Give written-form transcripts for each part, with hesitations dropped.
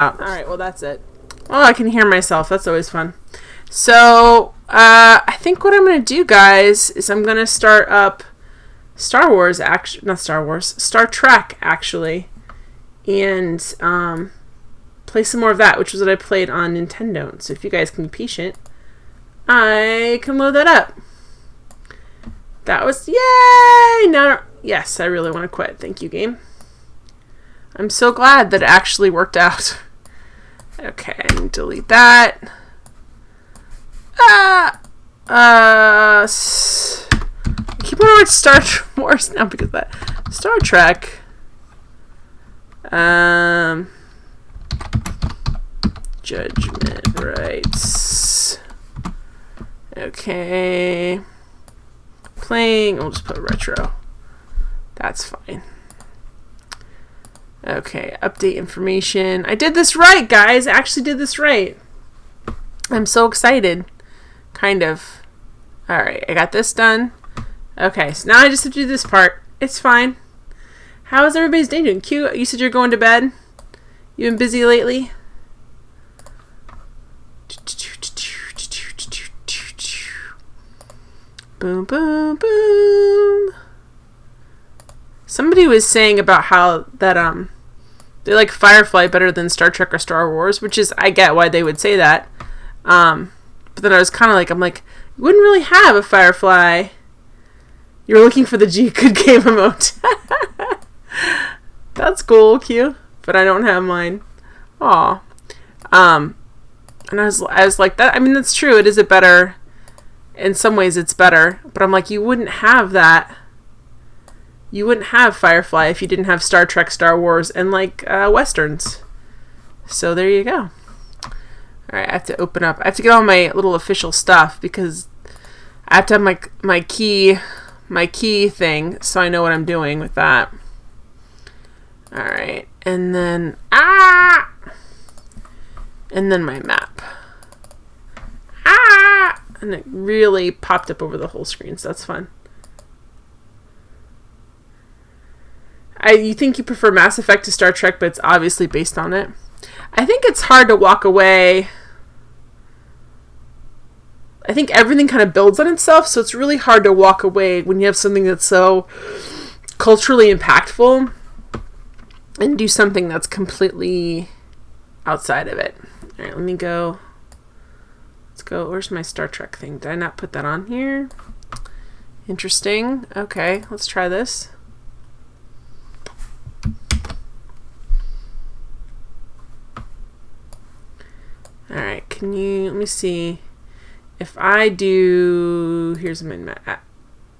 Alright, well that's it. Oh, I can hear myself. That's always fun. So, I think what I'm going to do, guys, is I'm going to start up Star Trek, actually. And, play some more of that, which was what I played on Nintendo. So if you guys can be patient, I can load that up. That was, yay! No, yes, I really want to quit. Thank you, game. I'm so glad that it actually worked out. Okay, delete that. I keep on with Star Wars now because of that. Star Trek. Judgment Rites. Okay. Playing. We'll just put retro. That's fine. Okay, update information. I did this right, guys. I actually did this right. I'm so excited. Kind of. Alright, I got this done. Okay, so now I just have to do this part. It's fine. How is everybody's day doing? Q, you said you're going to bed? You been busy lately? Boom, boom, boom. Somebody was saying about how that they like Firefly better than Star Trek or Star Wars, which is, I get why they would say that. But then I was kind of like, I'm like, you wouldn't really have a Firefly. You're looking for the good game emote. That's cool, Q. But I don't have mine. Aw. And I was like, that. I mean, that's true. It is a better. In some ways, it's better. But I'm like, you wouldn't have that. You wouldn't have Firefly if you didn't have Star Trek, Star Wars, and like Westerns. So there you go. All right, I have to open up. I have to get all my little official stuff because I have to have my key thing, so I know what I'm doing with that. All right, and then and then my map. And it really popped up over the whole screen, so that's fun. You think you prefer Mass Effect to Star Trek, but it's obviously based on it. I think it's hard to walk away. I think everything kind of builds on itself, so it's really hard to walk away when you have something that's so culturally impactful and do something that's completely outside of it. All right, let me go. Let's go. Where's my Star Trek thing? Did I not put that on here? Interesting. Okay, let's try this. Alright, let me see. If I do, here's my map.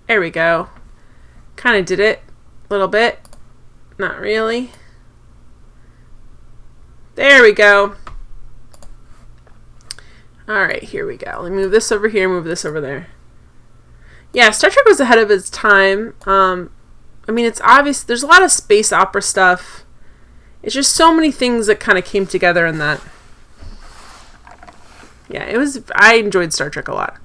There we go. Kind of did it. A little bit. Not really. There we go. Alright, here we go. Let me move this over here, move this over there. Yeah, Star Trek was ahead of its time. I mean, it's obvious. There's a lot of space opera stuff. It's just so many things that kind of came together in that. Yeah, I enjoyed Star Trek a lot.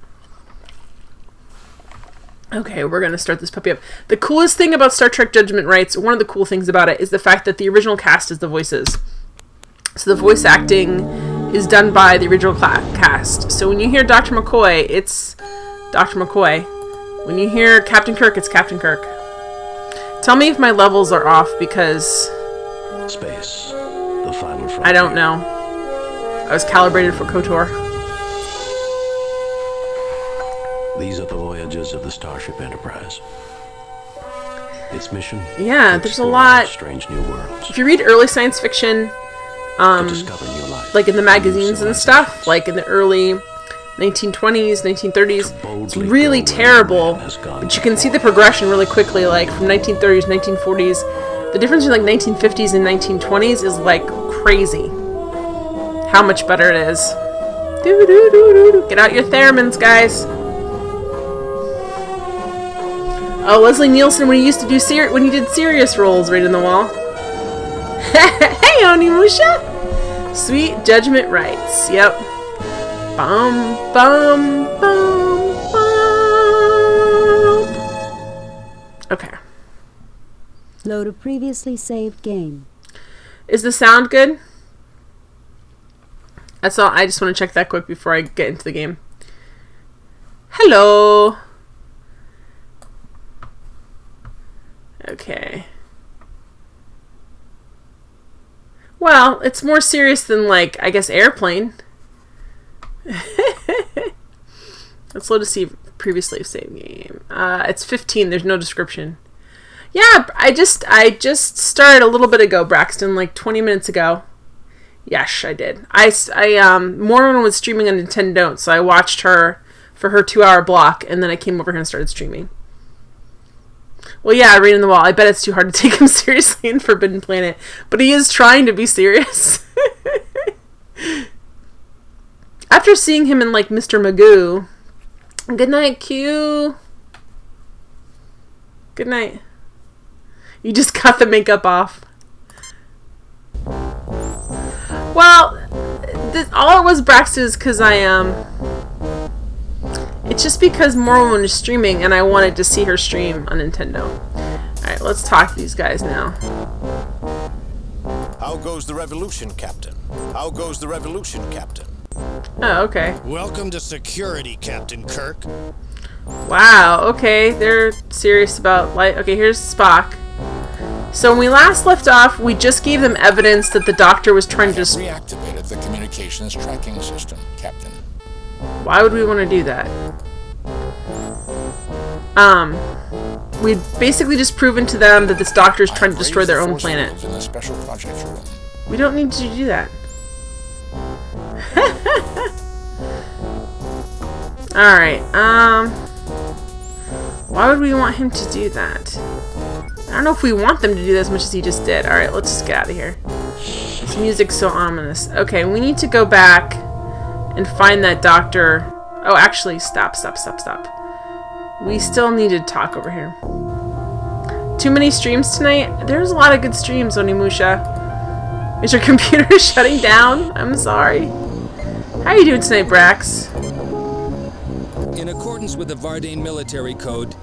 Okay, we're going to start this puppy up. The coolest thing about Star Trek Judgment Rites, one of the cool things about it, is the fact that the original cast is the voices. So the voice acting is done by the original cast. So when you hear Dr. McCoy, it's Dr. McCoy. When you hear Captain Kirk, it's Captain Kirk. Tell me if my levels are off, because Space, the final frontier. I don't know. I was calibrated for KOTOR. These are the voyages of the Starship Enterprise. Its mission? Yeah, there's a lot. Strange new worlds. If you read early science fiction, To discover new life, like in the magazines and stuff, like in the early 1920s, 1930s, it's really terrible, but you can see the progression really quickly, like from 1930s, 1940s. The difference between like 1950s and 1920s is like crazy. How much better it is. Get out your theremins, guys. Oh, Leslie Nielsen when he used to do when he did serious roles right in the wall. Hey, Onimusha! Sweet Judgment Rites. Yep. Bum, bum, bum, bum. Okay. Load a previously saved game. Is the sound good? That's all. I just want to check that quick before I get into the game. Hello. Okay. Well, it's more serious than, like, I guess, Airplane. Let's load to see previously saved game. It's 15. There's no description. Yeah, I just started a little bit ago, Braxton, like 20 minutes ago. Yes, I did. Mormon was streaming on Nintendo, so I watched her for her 2-hour block, and then I came over here and started streaming. Well, yeah, Rain in the Wall. I bet it's too hard to take him seriously in Forbidden Planet, but he is trying to be serious. After seeing him in, like, Mr. Magoo. Good night, Q. Good night. You just got the makeup off. Well, all it was, Braxton, is because it's just because Mormon is streaming and I wanted to see her stream on Nintendo. Alright, let's talk to these guys now. How goes the revolution, Captain? How goes the revolution, Captain? Oh, okay. Welcome to security, Captain Kirk. Wow, okay. They're serious about life. Okay, here's Spock. So when we last left off, we just gave them evidence that the Doctor was trying to just... reactivated the communications tracking system, Captain. Why would we want to do that? We'd basically just proven to them that this Doctor is trying to destroy their own planet. In the special projects room. We don't need to do that. Alright, why would we want him to do that? I don't know if we want them to do that as much as he just did. Alright, let's just get out of here. This music's so ominous. Okay, we need to go back and find that Doctor. Oh, actually, stop. We still need to talk over here. Too many streams tonight? There's a lot of good streams, Onimusha. Is your computer shutting down? I'm sorry. How are you doing tonight, Brax? In accordance with the Vardane military code,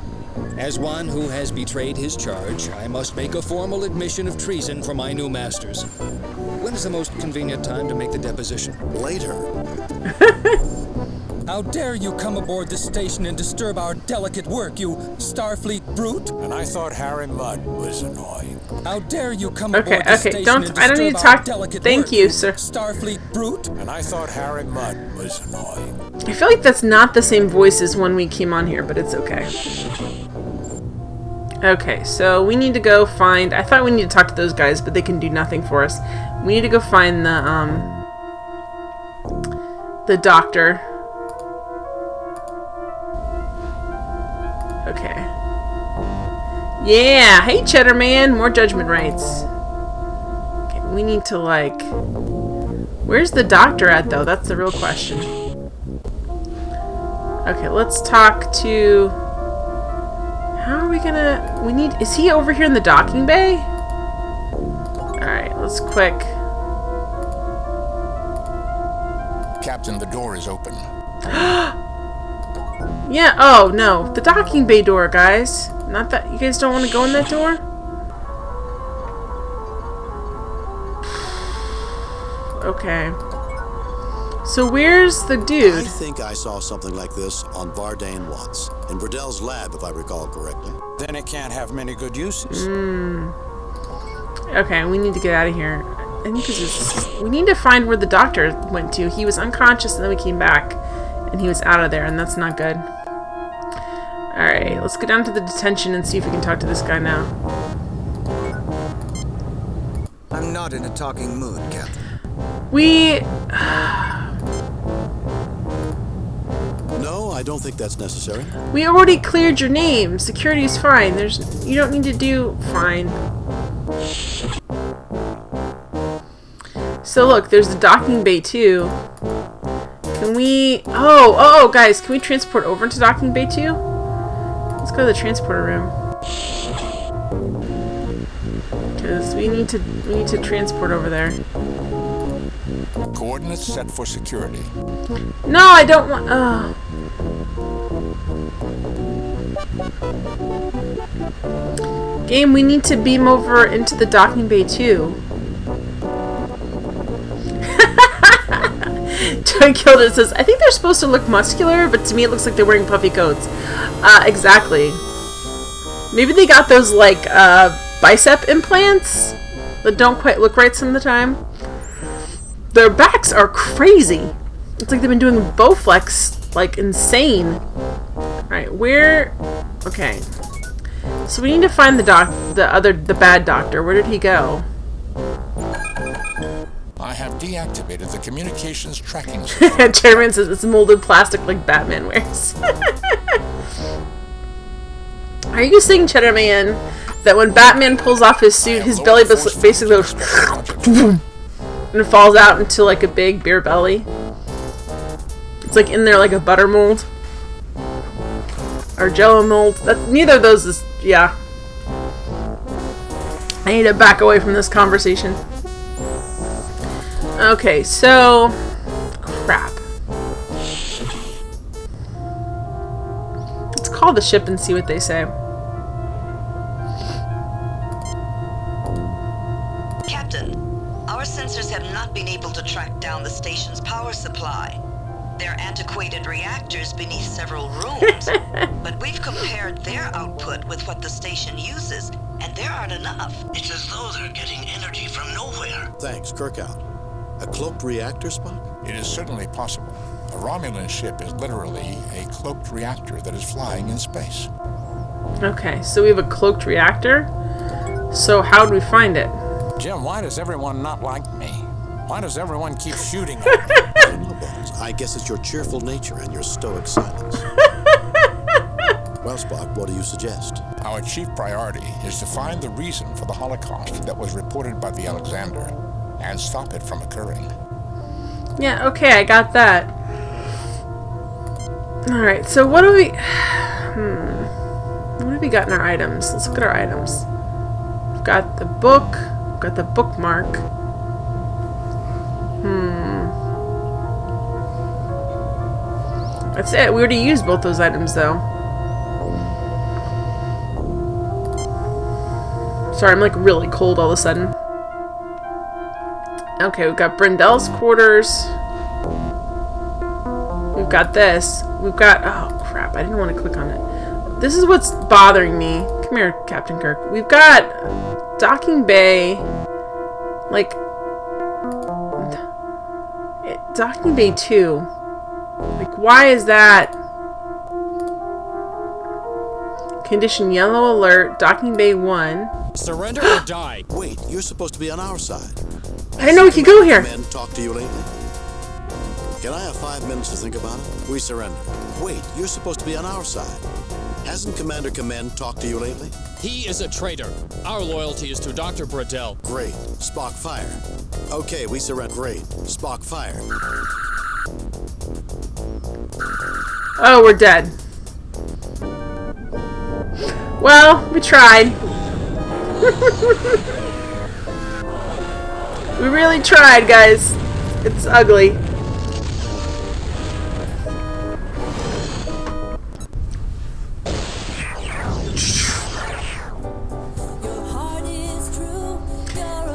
as one who has betrayed his charge, I must make a formal admission of treason for my new masters. When is the most convenient time to make the deposition? Later. How dare you come aboard this station and disturb our delicate work, you Starfleet brute? And I thought Harry Mudd was annoying. How dare you come aboard Okay, this station and I don't need to disturb our talk. delicate Thank work, you, sir. Starfleet brute? And I thought Harry Mudd was annoying. I feel like that's not the same voice as when we came on here, but it's okay. Okay, so we need to go find... I thought we need to talk to those guys, but they can do nothing for us. We need to go find the Doctor. Okay. Yeah! Hey, Cheddar Man! More judgment rights. Okay, we need to, like... Where's the Doctor at, though? That's the real question. Okay, let's talk to... How are we gonna... We need... Is he over here in the docking bay? Alright, let's quick... Captain, the door is open. Yeah, oh, no. The docking bay door, guys. Not that... You guys don't want to go in that door? Okay. So where's the dude? I think I saw something like this on Vardane once. In Burdell's lab, if I recall correctly. Then it can't have many good uses. Okay, we need to get out of here. I think we need to find where the Doctor went to. He was unconscious and then we came back. And he was out of there, and that's not good. Alright, let's go down to the detention and see if we can talk to this guy now. I'm not in a talking mood, Captain. No, I don't think that's necessary. We already cleared your name. Security's fine. You don't need to do fine. So look, there's the docking bay too. Can we... Oh, guys, can we transport over into docking bay too? Let's go to the transporter room. Because we need to transport over there. Coordinates set for security. No, I don't want... Game, we need to beam over into the docking bay too. Joey Killed It says, I think they're supposed to look muscular, but to me it looks like they're wearing puffy coats. Exactly. Maybe they got those, like, bicep implants that don't quite look right some of the time. Their backs are crazy. It's like they've been doing Bowflex, like, insane. Alright, where... Okay. So we need to find the bad doctor. Where did he go? I have deactivated the communications tracking system. Chairman says it's molded plastic like Batman wears. Are you saying, Cheddar Man, that when Batman pulls off his suit, his belly basically goes and falls out into like a big beer belly? It's like in there like a butter mold or Jello mold. Neither of those is. Yeah. I need to back away from this conversation. Okay, so... Crap. Let's call the ship and see what they say. Captain, our sensors have not been able to track down the station's power supply. There are antiquated reactors beneath several rooms, but we've compared their output with what the station uses, and there aren't enough. It's as though they're getting energy from nowhere. Thanks, Kirkout. A cloaked reactor, Spock? It is certainly possible. A Romulan ship is literally a cloaked reactor that is flying in space. Okay, so we have a cloaked reactor. So how do we find it? Jim, why does everyone not like me? Why does everyone keep shooting at me? I don't know, Bones. I guess it's your cheerful nature and your stoic silence. Well, Spock, what do you suggest? Our chief priority is to find the reason for the Holocaust that was reported by the Alexander and stop it from occurring. Yeah, okay, I got that. Alright, so what do we... What have we got in our items? Let's look at our items. We've got the book. We've got the bookmark. That's it. We already used both those items, though. Sorry, I'm like really cold all of a sudden. Okay, we've got Brindell's quarters. We've got this. We've got... Oh, crap. I didn't want to click on it. This is what's bothering me. Come here, Captain Kirk. We've got Docking Bay. Like... Docking Bay 2. Like, why is that? Condition yellow alert. Docking Bay 1. Surrender or die. Wait, you're supposed to be on our side. I didn't know we could go here. Men talk to you lately? Can I have 5 minutes to think about it? We surrender. Wait, you're supposed to be on our side. Hasn't Commander Kamenn talked to you lately? He is a traitor. Our loyalty is to Dr. Bradell. Great. Spock, fire. Okay, we surrender. Great. Spock, fire. Oh, we're dead. Well, we tried. We really tried, guys. It's ugly.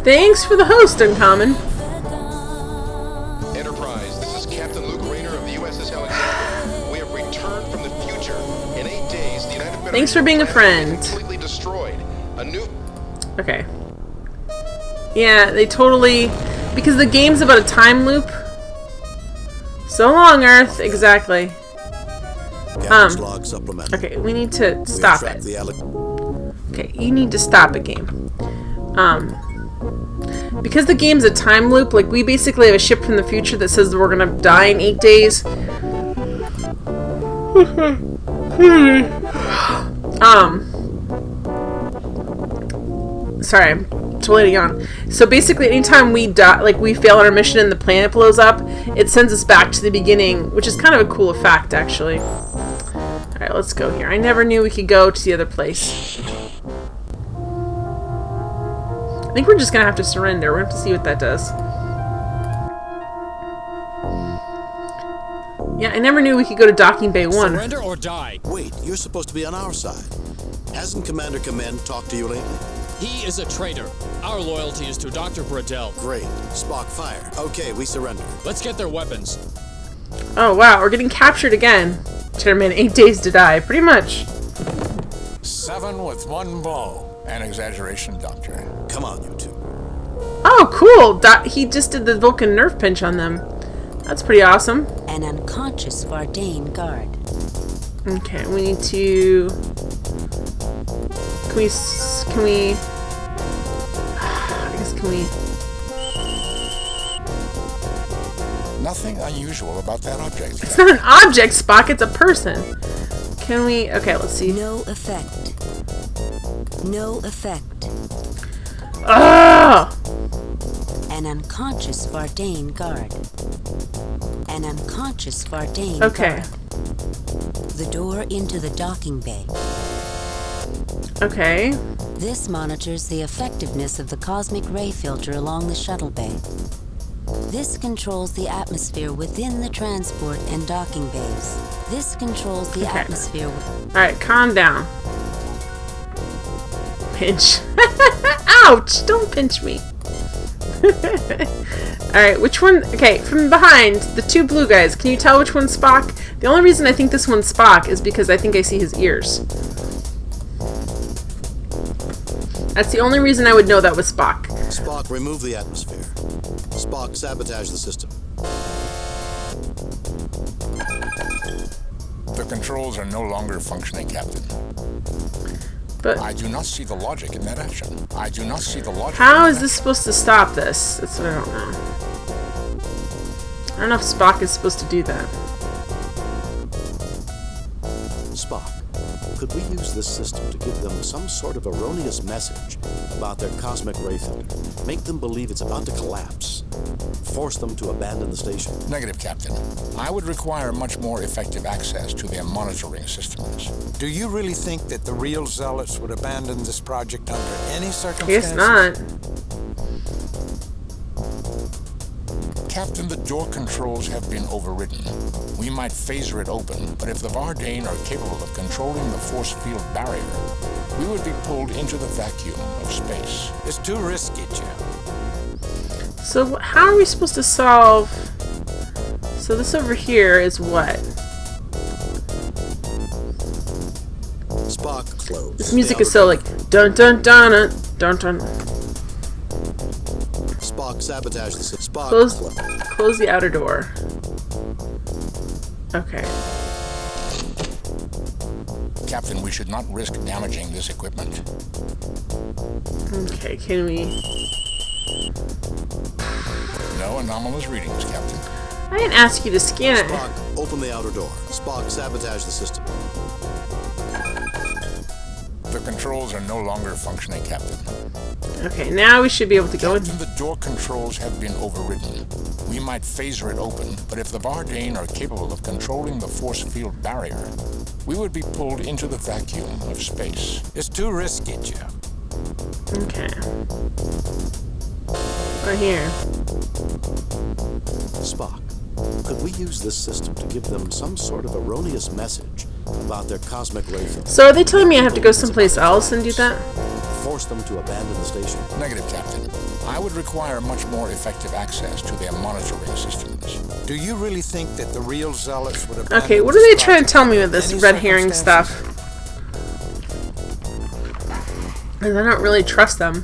Thanks for the host, Uncommon. Enterprise, this is Captain Luke Rayner of the USS Alexander. We have returned from the future. In 8 days, the United Federation Thanks for being a friend. completely destroyed. A new... Okay. Yeah, they totally... Because the game's about a time loop. So long, Earth. Exactly. Captain's log supplemental. Okay, we need to stop it. Okay, you need to stop it, game. Because the game's a time loop, like, we basically have a ship from the future that says that we're gonna die in 8 days. Sorry, I'm totally on. So basically, anytime we die, like, we fail on our mission and the planet blows up, it sends us back to the beginning, which is kind of a cool effect, actually. Alright, let's go here. I never knew we could go to the other place. I think we're just gonna have to surrender. We're gonna have to see what that does. Yeah, I never knew we could go to Docking Bay 1. Surrender or die. Wait, you're supposed to be on our side. Hasn't Commander Kamenn talked to you lately? He is a traitor. Our loyalty is to Dr. Bradell. Great. Spock, fire. Okay, we surrender. Let's get their weapons. Oh, wow. We're getting captured again. Chairman, 8 days to die. Pretty much. 7 with 1 blow. An exaggeration, Doctor. Come on, you two. Oh, cool. He just did the Vulcan nerve pinch on them. That's pretty awesome. An unconscious Vardane guard. Okay, we need to... Can we... I guess, can we... Nothing unusual about that object. It's not an object, Spock. It's a person. Can we... Okay, let's see. No effect. No effect. Ugh! An unconscious Vardane guard. An unconscious Vardane Okay. guard. The door into the docking bay. Okay. This monitors the effectiveness of the cosmic ray filter along the shuttle bay. This controls the atmosphere within the transport and docking bays. This controls the Okay. atmosphere. Alright, calm down. Pinch. Ouch! Don't pinch me. Alright, which one? Okay, from behind, the 2 blue guys, can you tell which one's Spock? The only reason I think this one's Spock is because I think I see his ears. That's the only reason I would know that was Spock. Spock, remove the atmosphere. Spock, sabotage the system. The controls are no longer functioning, Captain. But I do not see the logic in that action. I do not see the logic. how is this supposed to stop this? That's what I don't know. I don't know if Spock is supposed to do that. Spock, could we use this system to give them some sort of erroneous message about their cosmic ray filter? Make them believe it's about to collapse. Force them to abandon the station. Negative, Captain. I would require much more effective access to their monitoring systems. Do you really think that the real zealots would abandon this project under any circumstances? Guess not. Captain, the door controls have been overridden. We might phaser it open, but if the Vardane are capable of controlling the force field barrier, we would be pulled into the vacuum of space. It's too risky, Jim. So how are we supposed to solve... So this over here is what? Spock, close. This music is so like... Dun dun dun dun dun. Spock, sabotage the system. Spock, Close the outer door. Okay. Captain, we should not risk damaging this equipment. Okay, can we... No anomalous readings, Captain. I didn't ask you to scan it. Spock, open the outer door. Spock, sabotage the system. The controls are no longer functioning, Captain. Okay, now we should be able to go in. Captain, the door controls have been overridden. We might phaser it open, but if the Vardane are capable of controlling the force field barrier, we would be pulled into the vacuum of space. It's too risky, Jim. Okay. Right here. Spock, could we use this system to give them some sort of erroneous message about their cosmic ray filter? So are they telling me I have to go someplace else and do that? Force them to abandon the station. Negative, Captain. I would require much more effective access to their monitoring systems. Do you really think that the real zealots would abandon Okay, what are this they trying to project tell me with under this any red herring circumstances? stuff? Because I don't really trust them.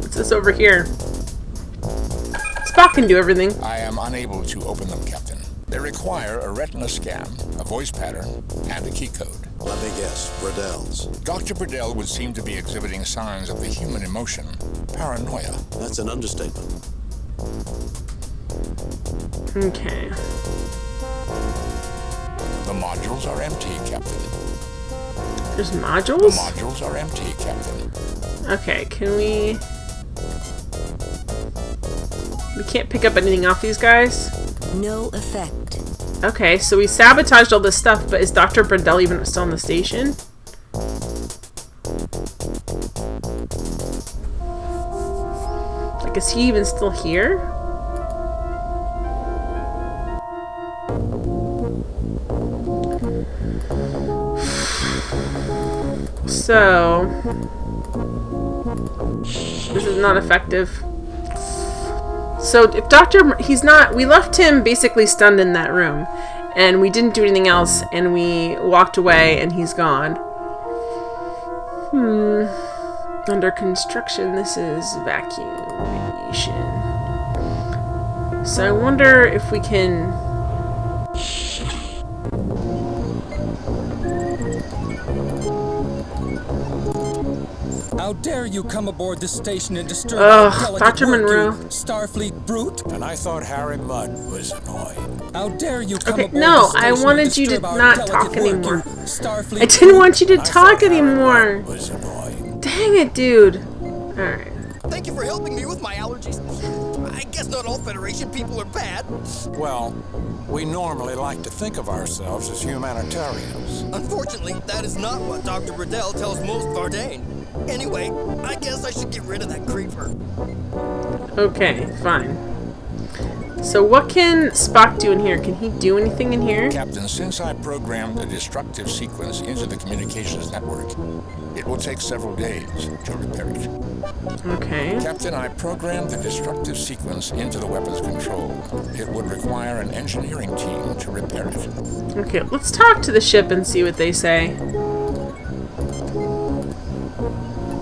What's this over here? Spock can do everything. I am unable to open them, Captain. They require a retina scan, a voice pattern, and a key code. Let me guess, Bradell's. Dr. Bradell would seem to be exhibiting signs of the human emotion, paranoia. That's an understatement. Okay. The modules are empty, Captain. There's The modules? modules are empty, Captain. Okay, can we... We can't pick up anything off these guys? No effect. Okay, so we sabotaged all this stuff, but is Dr. Bradell even still on the station? Like, is he even still here? So... not effective. So if we left him basically stunned in that room, and we didn't do anything else, and we walked away, and he's gone. Under construction, this is vacuumation. So I wonder if we can... How dare you come aboard the station and disturb Dr. Monroe. Starfleet brute? And I thought Harry Mudd was annoying. How dare you come aboard no, the station I wanted and you to disturb our not talk delicate work, anymore. you Starfleet I didn't want you to I talk thought Harry anymore. Mudd was annoying. Dang it, dude. Alright. Thank you for helping me with my allergies. I guess not all Federation people are bad. Well, we normally like to think of ourselves as humanitarians. Unfortunately, that is not what Dr. Riddell tells most Vardane. Anyway, I guess I should get rid of that creeper. Okay, fine. So what can Spock do in here? Can he do anything in here? Captain, since I programmed the destructive sequence into the communications network, it will take several days to repair it. Okay. Captain, I programmed the destructive sequence into the weapons control. It would require an engineering team to repair it. Okay, let's talk to the ship and see what they say.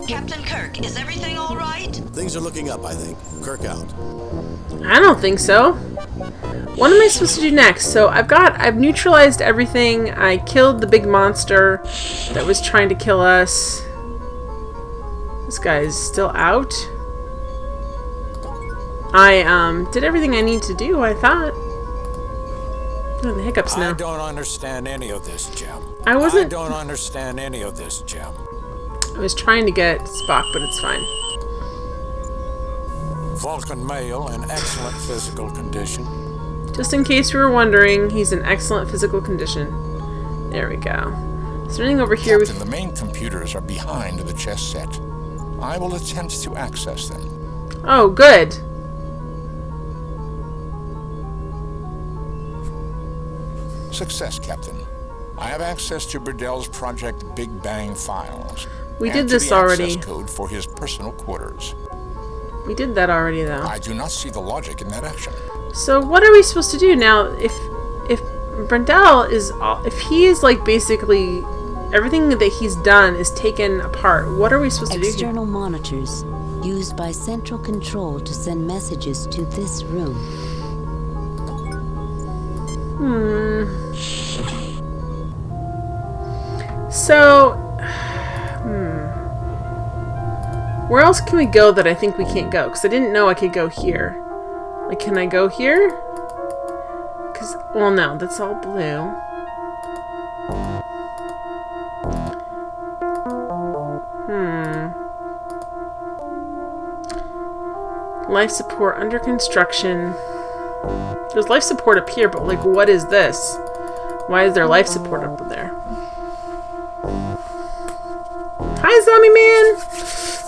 Captain Kirk, is everything all right? Things are looking up, I think. Kirk out. I don't think so. What am I supposed to do next? So I've neutralized everything. I killed the big monster that was trying to kill us. This guy's still out. I did everything I need to do, I thought. Oh, the hiccups now. I don't understand any of this, Jim. I don't understand any of this, Jim. I was trying to get Spock, but it's fine. Vulcan male in excellent physical condition. Just in case you were wondering, he's in excellent physical condition. There we go. Is there anything over here? Captain, the main computers are behind the chess set. I will attempt to access them. Oh, good. Success, Captain. I have access to Burdell's Project Big Bang files. We and did to this the already. access code for his personal quarters. We did that already, though. I do not see the logic in that action. So what are we supposed to do now? If Brendel is, if he is like basically everything that he's done is taken apart, what are we supposed to do here? External monitors used by central control to send messages to this room. So, where else can we go that I think we can't go? Because I didn't know I could go here. Like, can I go here? Because, well, no, that's all blue. Life support under construction. There's life support up here, but, like, what is this? Why is there life support up there? Hi, Zombie Man!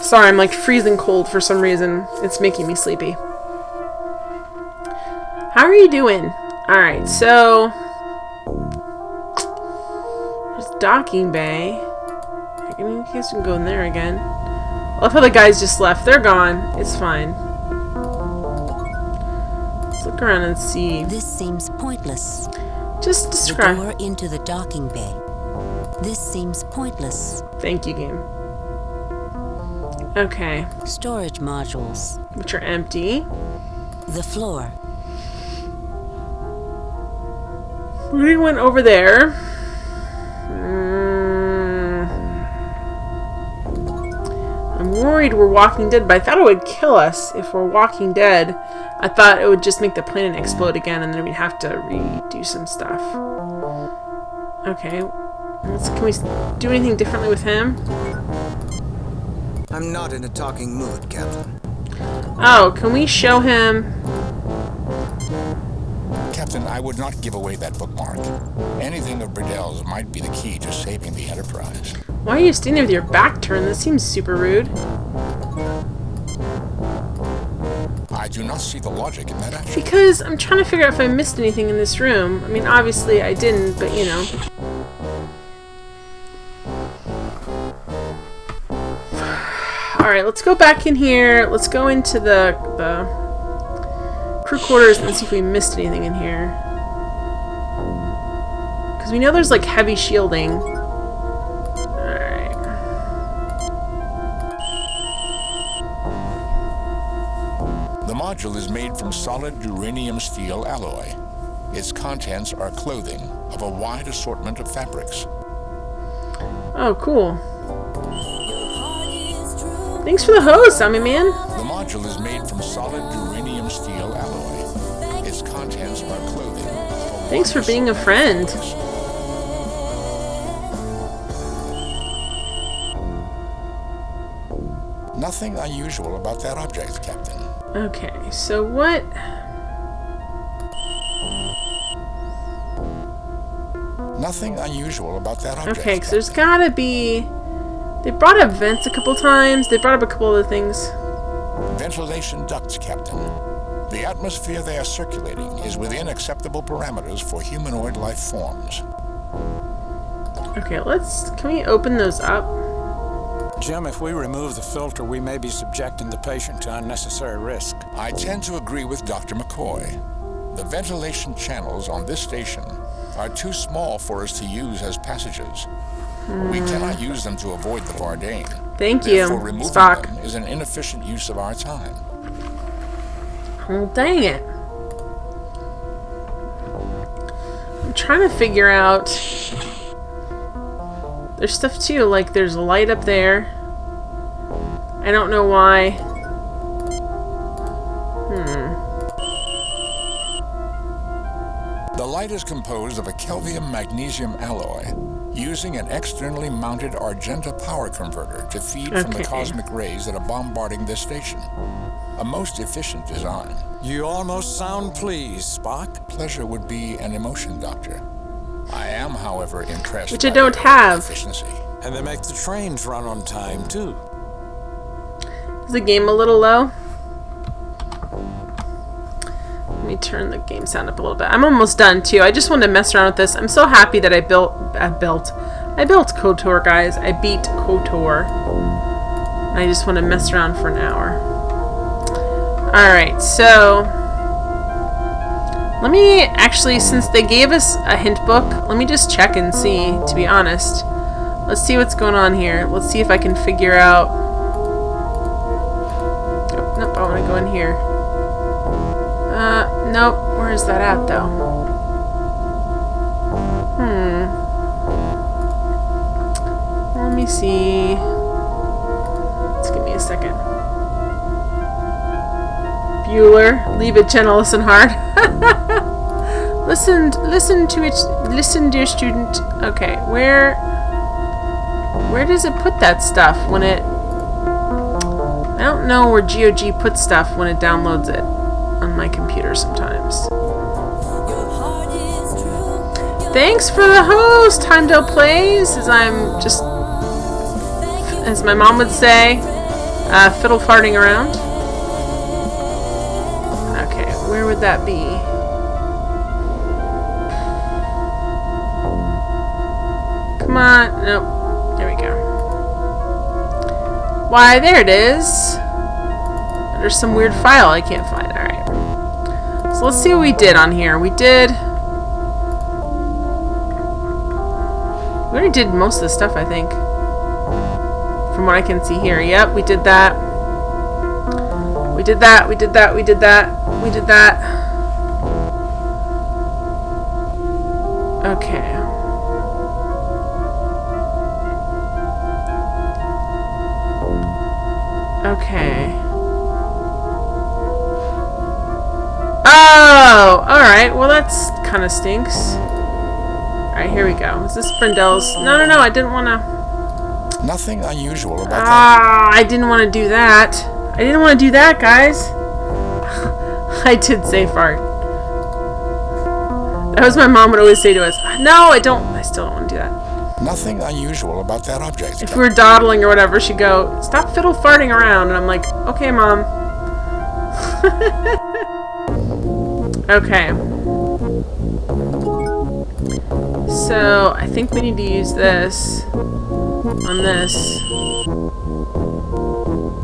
Sorry, I'm like freezing cold for some reason. It's making me sleepy. How are you doing? Alright, so... there's docking bay. I guess we can go in there again. I love how the guys just left. They're gone. It's fine. Let's look around and see. This seems pointless. Just describe. The door into the docking bay. This seems pointless. Thank you, game. Okay. Storage modules. Which are empty. The floor. We went over there. I'm worried we're Walking Dead, but I thought it would kill us if we're Walking Dead. I thought it would just make the planet explode again, and then we'd have to redo some stuff. Okay. Can we do anything differently with him? I'm not in a talking mood, Captain. Oh, can we show him? Captain, I would not give away that bookmark. Anything of Burdell's might be the key to saving the Enterprise. Why are you standing there with your back turned? That seems super rude. I do not see the logic in that action. Because I'm trying to figure out if I missed anything in this room. I mean, obviously I didn't, but you know. Alright, let's go back in here. Let's go into the crew quarters and see if we missed anything in here. Because we know there's like heavy shielding. Alright. The module is made from solid uranium steel alloy. Its contents are clothing of a wide assortment of fabrics. Oh, cool. Thanks for the host, Sammy Man. The module is made from solid uranium steel alloy. Its contents are clothing. Thanks for being a friend. Nothing unusual about that object, Captain. Okay, so what? Nothing unusual about that object. Okay, because there's gotta be... They brought up vents a couple times. They brought up a couple other things. Ventilation ducts, Captain. The atmosphere they are circulating is within acceptable parameters for humanoid life forms. Okay, can we open those up? Jim, if we remove the filter, we may be subjecting the patient to unnecessary risk. I tend to agree with Dr. McCoy. The ventilation channels on this station are too small for us to use as passages. We cannot use them to avoid the Vardane. Thank you, Therefore, removing Spock. them is an inefficient use of our time. Oh, dang it. I'm trying to figure out... There's stuff too, like there's a light up there. I don't know why. The light is composed of a Kelvium magnesium alloy, using an externally mounted Argenta power converter to feed from the cosmic rays that are bombarding this station. A most efficient design. You almost sound pleased, Spock. Pleasure would be an emotion, Doctor. I am, however, impressed Which I by don't their have. efficiency. And they make the trains run on time, too. Is the game a little low? Let me turn the game sound up a little bit. I'm almost done too. I just wanted to mess around with this. I'm so happy that I built KOTOR, guys. I beat KOTOR. And I just want to mess around for an hour. Alright, so let me actually, since they gave us a hint book, let me just check and see, to be honest. Let's see what's going on here. Let's see if I can figure out... Oh, nope, I want to go in here. Nope. Where is that at, though? Let me see. Just give me a second. Bueller, leave it gentle, listen hard. listen to it. Listen, dear student. Okay, where does it put that stuff when it? I don't know where GOG puts stuff when it downloads it on my computer sometimes. Thanks for the host, Heimdall Plays, as I'm just, as my mom would say, fiddle farting around. Okay, where would that be? Come on, nope, there we go. Why, there it is. There's some weird file I can't find. Alright. So let's see what we did on here. We already did most of the stuff, I think. From what I can see here. Yep, we did that. We did that. We did that. We did that. We did that. Okay. Okay. Oh! Alright, well that's kind of stinks. Alright, here we go. Is this Brindell's? No, I didn't want to... Nothing unusual about that. I didn't want to do that. I didn't want to do that, guys. I did say fart. That was what my mom would always say to us. No, I still don't want to do that. Nothing unusual about that object. If we were dawdling or whatever, she'd go, stop fiddle farting around. And I'm like, okay, Mom. Okay. So, I think we need to use this on this.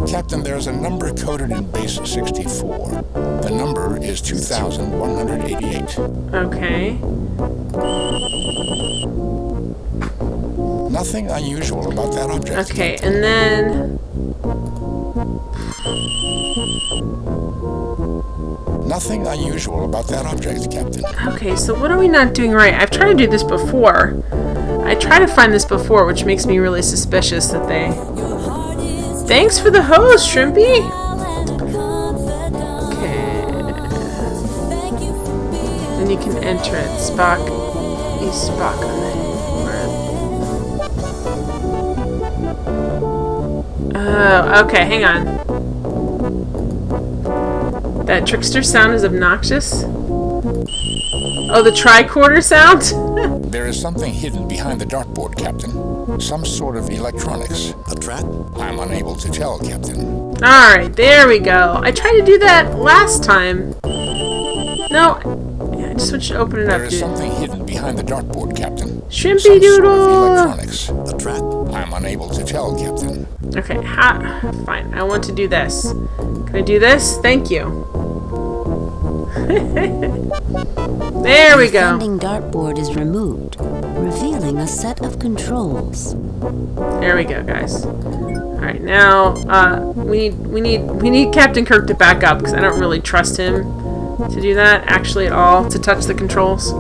Captain, there's a number coded in base 64. The number is 2188. Okay. Nothing unusual about that object. Okay, and then... Nothing unusual about that object, Captain. Okay, so what are we not doing right? I've tried to do this before. I tried to find this before, which makes me really suspicious that they... Thanks for the host, Shrimpy! Okay. Then you can enter it. Spock. Use Spock on the... Oh, okay, hang on. That trickster sound is obnoxious. Oh, the tricorder sound? There is something hidden behind the dartboard, Captain. Some sort of electronics. A trap? I'm unable to tell, Captain. Alright, there we go. I tried to do that last time. No. Yeah, I just want you to open it up, There is dude. something hidden behind the dartboard, Captain. Shrimpy Some doodle! sort of electronics. A trap? I'm unable to tell, Captain. Okay, fine. I want to do this. Can I do this? Thank you. There we The go. offending dartboard is removed, revealing a set of controls. There we go, guys. All right, now we need Captain Kirk to back up because I don't really trust him to do that actually at all, to touch the controls.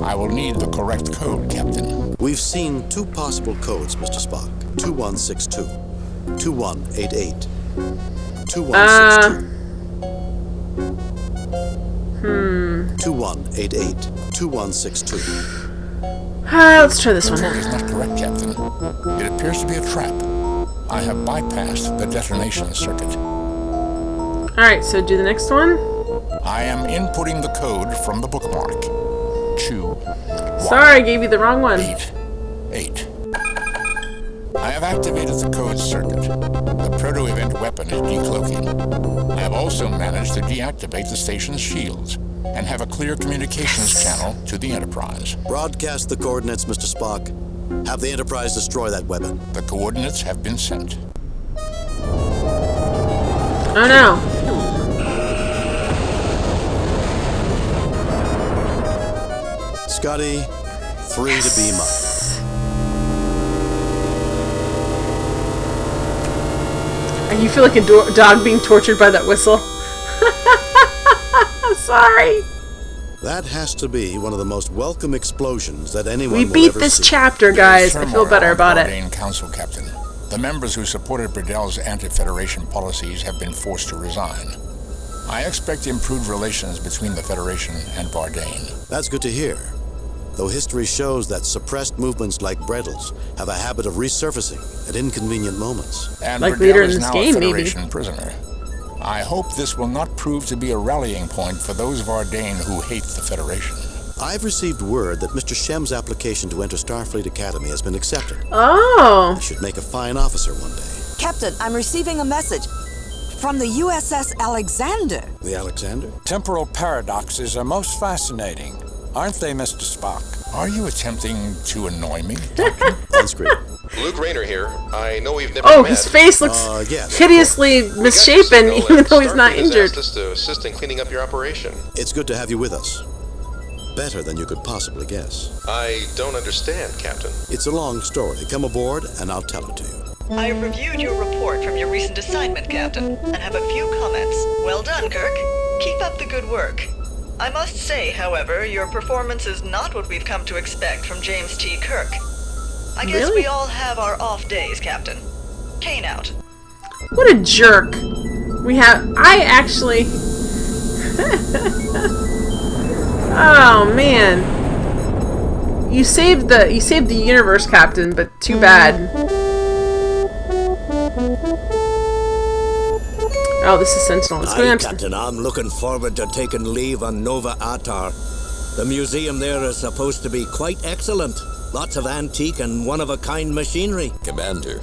I will need the correct code, Captain. We've seen two possible codes, Mr. Spock. 2162, 2188, 2162. 2188, 2162. Let's try this one. The code is not correct, Captain. It appears to be a trap. I have bypassed the detonation circuit. Alright, so do the next one. I am inputting the code from the bookmark. 2. Sorry, I gave you the wrong one. 8. I have activated the code circuit. The proto-event weapon is decloaking. I have also managed to deactivate the station's shields and have a clear communications channel to the Enterprise. Broadcast the coordinates, Mr. Spock. Have the Enterprise destroy that weapon. The coordinates have been sent. Oh no. Scotty, 3 to beam up. You feel like a dog being tortured by that whistle. Sorry. That has to be one of the most welcome explosions that anyone We will beat ever this see. chapter, guys. I feel better about it. Vardain Council, Captain. The members who supported Bredell's anti-Federation policies have been forced to resign. I expect improved relations between the Federation and Vardain. That's good to hear. Though history shows that suppressed movements like Bredell's have a habit of resurfacing at inconvenient moments. And Like Bredell later in is this now game, a maybe. Federation prisoner. I hope this will not prove to be a rallying point for those Vardain who hate the Federation. I've received word that Mr. Shem's application to enter Starfleet Academy has been accepted. Oh. He should make a fine officer one day. Captain, I'm receiving a message from the USS Alexander. The Alexander? Temporal paradoxes are most fascinating, aren't they, Mr. Spock? Are you attempting to annoy me? Unscrewed. Luke Rayner here. I know we've never Oh, met. his face looks Yes. hideously misshapen, even though he's not Starfleet has injured. asked us to assist in cleaning up your operation. It's good to have you with us. Better than you could possibly guess. I don't understand, Captain. It's a long story. Come aboard and I'll tell it to you. I have reviewed your report from your recent assignment, Captain, and have a few comments. Well done, Kirk. Keep up the good work. I must say, however, your performance is not what we've come to expect from James T. Kirk. I guess Really? we all have our off days, Captain. Kane out. What a jerk. I actually... Oh, man. You saved the universe, Captain, but too bad. Oh, this is Sentinel. Let's go Aye, on to Captain, I'm looking forward to taking leave on Nova Atar. The museum there is supposed to be quite excellent. Lots of antique and one-of-a-kind machinery. Commander,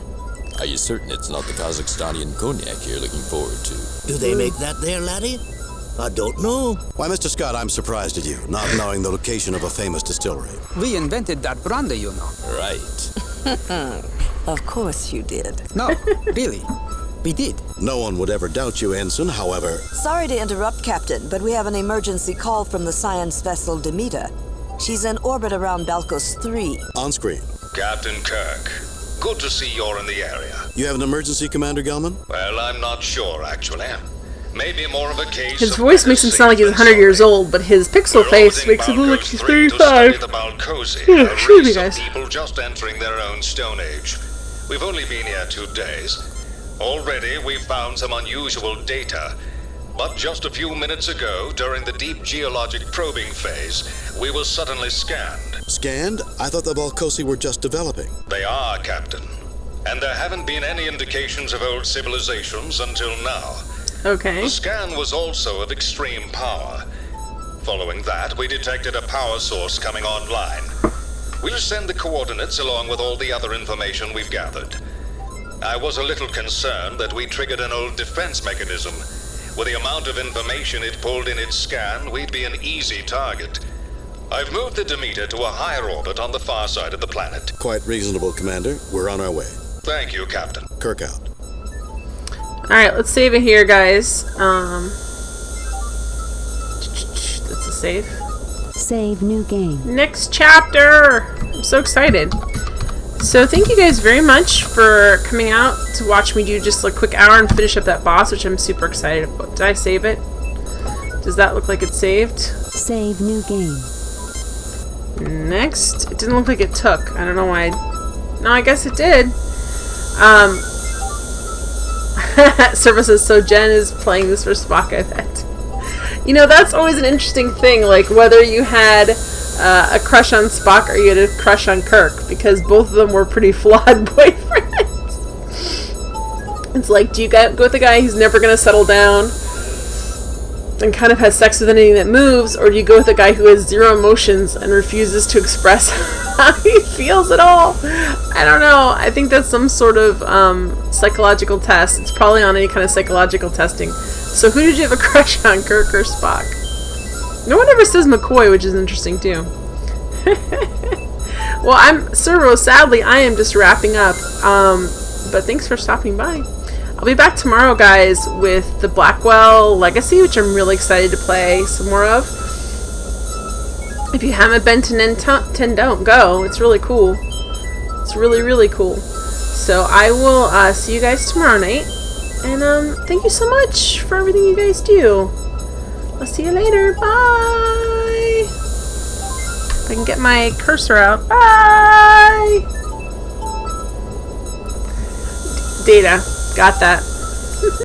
are you certain it's not the Kazakhstanian cognac you're looking forward to? Do they make that there, laddie? I don't know. Why, Mr. Scott, I'm surprised at you, not knowing the location of a famous distillery. We invented that brandy, you know. Right. Of course you did. No, really. We did. No one would ever doubt you, Ensign, however... Sorry to interrupt, Captain, but we have an emergency call from the science vessel Demeter. She's in orbit around Balcos 3. On screen. Captain Kirk, good to see you're in the area. You have an emergency, Commander Gelman? Well, I'm not sure, actually. Maybe more of a case. His voice makes him sound like he's 100 years old, but his pixel face makes him look like he's 35. Excuse me, guys. People just entering their own Stone Age. We've only been here 2 days. Already, we've found some unusual data. But just a few minutes ago, during the deep geologic probing phase, we were suddenly scanned. Scanned? I thought the Balcosi were just developing. They are, Captain. And there haven't been any indications of old civilizations until now. Okay. The scan was also of extreme power. Following that, we detected a power source coming online. We'll send the coordinates along with all the other information we've gathered. I was a little concerned that we triggered an old defense mechanism. With the amount of information it pulled in its scan, we'd be an easy target. I've moved the Demeter to a higher orbit on the far side of the planet. Quite reasonable, Commander. We're on our way. Thank you, Captain. Kirk out. Alright, let's save it here, guys. That's a save. Save new game. Next chapter! I'm so excited. So thank you guys very much for coming out to watch me do just a quick hour and finish up that boss, which I'm super excited about. Did I save it? Does that look like it's saved? Save new game. Next. It didn't look like it took. I don't know why. No, I guess it did. Services, so Jen is playing this for Spock, I bet. You know, that's always an interesting thing, like whether you had a crush on Spock or you had a crush on Kirk, because both of them were pretty flawed boyfriends. It's like, do you go with the guy who's never going to settle down and kind of has sex with anything that moves, or do you go with the guy who has zero emotions and refuses to express how he feels at all? I don't know. I think that's some sort of psychological test. It's probably on any kind of psychological testing. So who did you have a crush on, Kirk or Spock? No one ever says McCoy, which is interesting too. Well, Servo, sadly, I am just wrapping up. But thanks for stopping by. I'll be back tomorrow, guys, with the Blackwell Legacy, which I'm really excited to play some more of. If you haven't been to Nintendo, go. It's really cool. It's really, really cool. So I will see you guys tomorrow night. And thank you so much for everything you guys do. I'll see you later. Bye! If I can get my cursor out. Bye! Data. Got that.